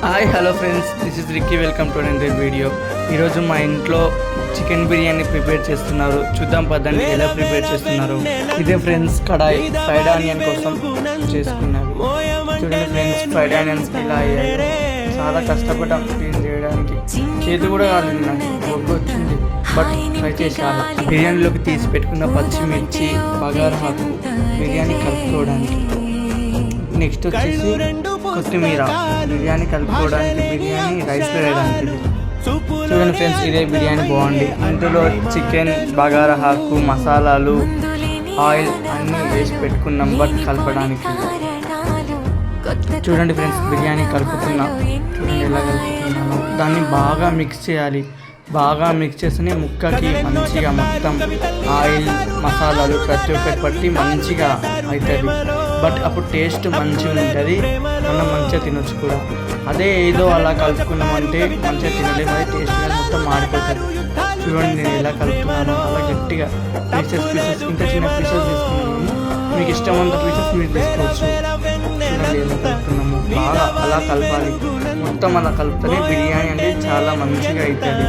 Hi hello friends, this is Ricky. Welcome to another video. ఈరోజు మా ఇంట్లో chicken biryani prepare చేస్తున్నారు. చూద్దాం పదండి ఎలా ప్రిపేర్ చేస్తున్నారు. ఇదే ఫ్రెండ్స్ కడాయి ఫ్రైడ్ ఆనియన్ కోసం చేసుకున్నారు. చూడండి ఫ్రెండ్స్, ఫ్రైడ్ ఆనియన్స్ ఇలా అయ్యాయి. చాలా కష్టపడ్డాం క్లీన్ చేయడానికి. చేతి కూడా కాలేదు, నాకు బొగ్గు వచ్చింది, బట్ ట్రై చేశాను. బిర్యానీలోకి తీసి పెట్టుకున్న పచ్చిమిర్చి, బగారాకు, బిర్యానీ కలుపుకోవడానికి. నెక్స్ట్ వచ్చేసి కొత్తిమీర, బిర్యానీ కలుపుకోవడానికి, బిర్యానీ రైస్లో వేయడానికి. చూడండి ఫ్రెండ్స్, ఇదే బిర్యానీ బాగుంది. ఇందులో చికెన్, బగారా ఆకు, మసాలాలు, ఆయిల్ అన్నీ వేసి పెట్టుకున్నాం బట్ కలపడానికి. చూడండి ఫ్రెండ్స్, బిర్యానీ కలుపుతున్నా. చూడండి ఎలా కలుపుతున్నాను. దాన్ని బాగా మిక్స్ చేయాలి. బాగా మిక్స్ చేస్తేనే ముక్కకి మంచిగా మొత్తం ఆయిల్, మసాలాలు ప్రతి ఒక్కటి పట్టి మంచిగా అవుతుంది. బట్ అప్పుడు టేస్ట్ మంచిగా ఉంటుంది, మనం మంచిగా తినొచ్చు కూడా. అదే ఏదో అలా కలుపుకున్నామంటే మంచిగా తినలేము, అది టేస్ట్ మొత్తం మాడిపోతుంది. చూడండి నేను ఎలా కలుపుతున్నాను, అలా గట్టిగా పీసెస్ ఇంత చిన్న పీసెస్ తీసుకున్నాము. మీకు ఇష్టమంత పీసెస్ మీరు తీసుకోవచ్చు. చూడండి ఎలా కలుపుతున్నాము, బాగా అలా కలపాలి. మొత్తం అలా కలిపితేనే బిర్యానీ అంటే చాలా మంచిగా అవుతుంది.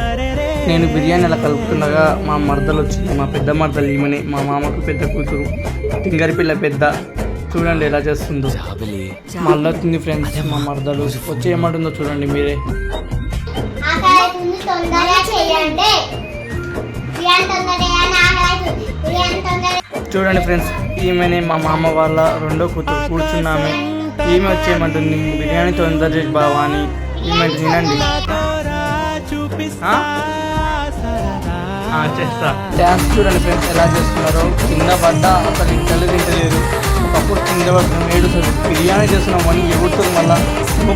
నేను బిర్యానీ అలా కలుపుతుండగా మా మరదలు వచ్చింది, మా పెద్ద మరదలు ఈమెనే, మా మామకు పెద్ద కూతురు, తింగరి పిల్ల పెద్ద. చూడండి ఎలా చేస్తుందో. మళ్ళీ తింది ఫ్రెండ్స్ మా మరదలు. వచ్చి ఏమంటుందో చూడండి మీరే. చూడండి ఫ్రెండ్స్, ఈమెనే మా మామ వాళ్ళ రెండో కూతురు కూర్చున్నామే. ఈమె వచ్చేయమంటుంది బిర్యానీ తొందర చేసి బావా అని. ఈమె తినండి చేస్తా. డ్యాన్స్ చూడండి ఫ్రెండ్స్ ఎలా చేస్తున్నారో. కింద పడ్డా అసలు ఇంటలు తింటలేదు. ఒకప్పుడు కింద పడుతున్నాం, ఏడుస్తుంది. బిర్యానీ చేస్తున్నాం అని ఎగుడుతుంది.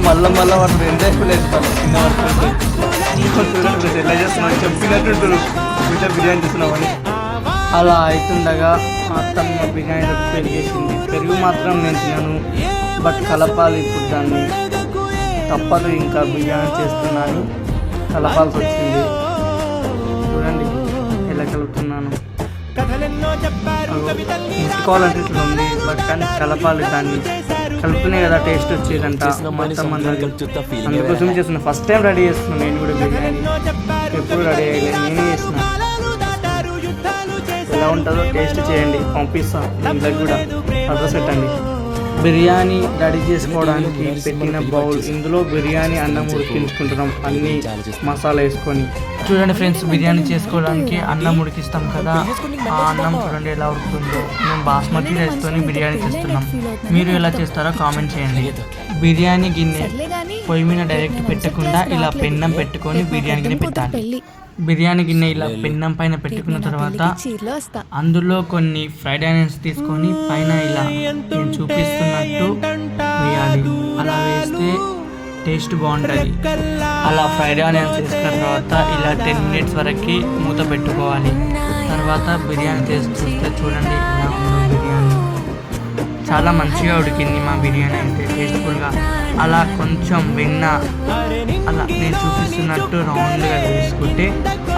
మళ్ళీ వాళ్ళు ఎంజాయ్ వేస్తారు కింద పడుతుంది. చూడండి ఫ్రెండ్స్ ఎలా చేస్తున్నాం, చెప్పినట్టుంటారు ఇంట్లో బిర్యానీ చేస్తున్నామని. అలా అవుతుండగా అత్తమ్మ బిర్యానీలో పెరిగేసింది. పెరుగు మాత్రం నేను తినను, బట్ కలపాలి ఇప్పుడు దాన్ని. తప్పదు, ఇంకా బిర్యానీ చేస్తున్నాను, కలపాల్సి వచ్చింది. చూడండి ఎలా కలుపుతున్నాను. ముట్టుకోవాలంటే ఇట్లా ఉంది, బట్ కానీ కలపాలి. దాన్ని కలుపుతూనే కదా టేస్ట్ వచ్చేదంట మొత్తం అందరికి. అందుకోసం చేస్తున్నా. ఫస్ట్ టైం రెడీ చేస్తున్నాను నేను కూడా బిర్యానీ. ఎప్పుడు రెడీ అయ్యలేదు, నేనే చేస్తున్నా. ఎలా ఉంటుందో టేస్ట్ చేయండి, పంపిస్తాను. ఇంట్లో కూడా అడ్రస్ పెట్టండి. బిర్యానీ రెడీ చేసుకోవడానికి పెట్టిన బౌల్. ఇందులో బిర్యానీ అన్నం ఉడికించుకుంటున్నాం, అన్ని మసాలా వేసుకొని. చూడండి ఫ్రెండ్స్, బిర్యానీ చేసుకోవడానికి అన్నం ఉడికిస్తాం కదా, ఆ అన్నం చూడండి ఎలా ఉడుకుతుందో. మేము బాస్మతి రైస్తో బిర్యానీ చేస్తున్నాం. మీరు ఎలా చేస్తారో కామెంట్ చేయండి. బిర్యానీ గిన్నె పొయ్యి మీద డైరెక్ట్ పెట్టకుండా ఇలా పెన్నం పెట్టుకొని బిర్యానీ గిన్నె పెట్టాలి. బిర్యానీ గిన్నె ఇలా పెన్నం పైన పెట్టుకున్న తర్వాత అందులో కొన్ని ఫ్రైడ్ ఆనియన్స్ తీసుకొని పైన ఇలా నేను చూపిస్తున్నట్టు వేయాలి. అలా వేస్తే టేస్ట్ బాగుంటుంది. అలా ఫ్రైడ్ ఆనియన్స్ వేసుకున్న తర్వాత ఇలా 10 minutes వరకు మూత పెట్టుకోవాలి. తర్వాత బిర్యానీ టేస్ట్ చూస్తే చూడండి ఎలా ఉందో. బిర్యానీ చాలా మంచిగా ఉడికింది మా బిర్యానీ అయితే, టేస్ట్ఫుల్గా. అలా కొంచెం వెన్న అలా నేను చూపిస్తున్నట్టు రౌండ్గా వేసుకుంటే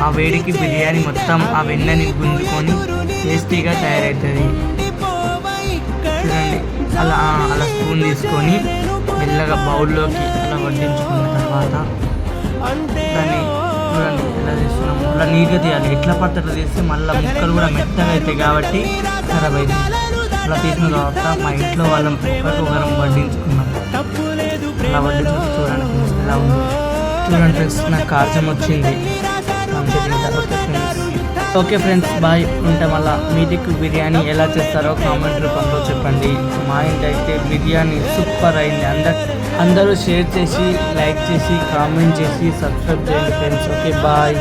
ఆ వేడికి బిర్యానీ మొత్తం ఆ వెన్నని గుంజుకొని టేస్టీగా తయారవుతుంది. చూడండి అలా స్పూన్ తీసుకొని మెల్లగా బౌల్లోకి అలా వడ్డించుకున్న తర్వాత దాన్ని చూడండి ఎలా చేస్తున్నాము. అలా నీట్గా తీయాలి. ఎట్లా పడితే అట్లా తీస్తే మళ్ళీ ముక్కలు కూడా మెత్తగా అవుతాయి కాబట్టి ఖరాబ్ అవుతుంది. అలా తీసిన తర్వాత మా ఇంట్లో వాళ్ళం ఒకరికొకరం వడ్డించుకున్నాం. అలా వడ్డించుకుని చూడండి ఎలా ఉంది. చూడండి ఫ్రెండ్స్, నాకు కారం వచ్చింది. Okay friends, bye. ఉంటా మళ్ళీ. మీటికి బిర్యానీ ఎలా చేస్తారో కామెంట్ రూపంలో చెప్పండి. మా ఇంటి అయితే బిర్యానీ సూపర్ అయింది. అందరూ షేర్ చేసి, లైక్ చేసి, కామెంట్ చేసి, సబ్స్క్రైబ్ చేయండి ఫ్రెండ్స్. Okay bye.